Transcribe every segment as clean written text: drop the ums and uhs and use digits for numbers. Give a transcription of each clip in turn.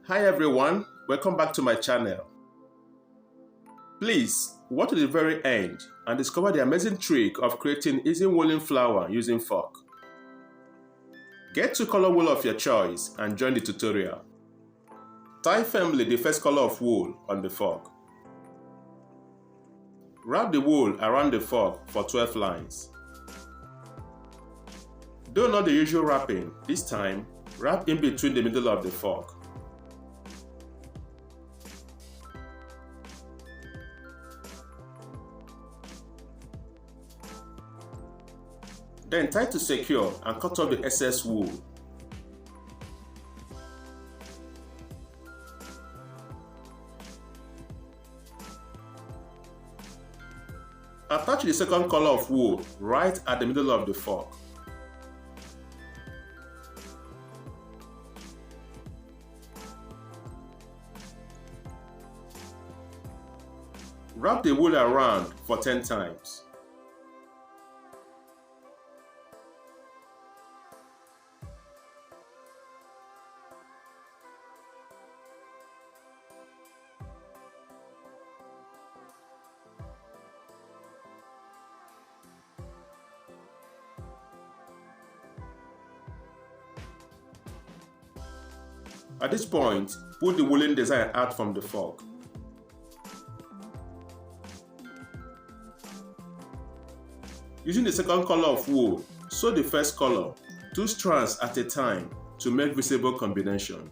Hi everyone, welcome back to my channel. Please watch to the very end and discover the amazing trick of creating easy woolen flower using fork. Get 2 color wool of your choice and join the tutorial. Tie firmly the first color of wool on the fork. Wrap the wool around the fork for 12 lines. Though not the usual wrapping, this time wrap in between the middle of the fork. Then tie to secure and cut off the excess wool. Attach the second color of wool right at the middle of the fork. Wrap the wool around for 10 times. At this point, pull the woolen design out from the fork. Using the second color of wool, sew the first color, 2 strands at a time to make visible combination.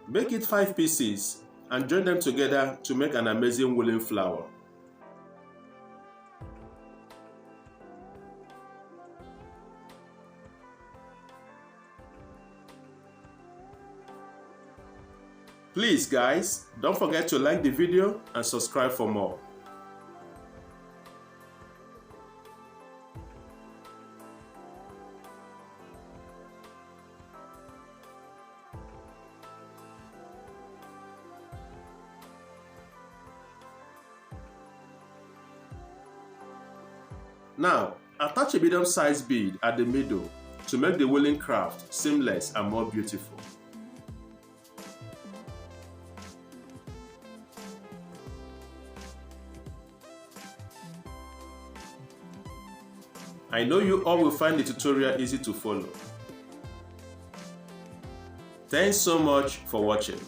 Make it 5 pieces and join them together to make an amazing woolen flower. Please guys, don't forget to like the video and subscribe for more. Now, attach a medium-sized bead at the middle to make the woolen craft seamless and more beautiful. I know you all will find the tutorial easy to follow. Thanks so much for watching.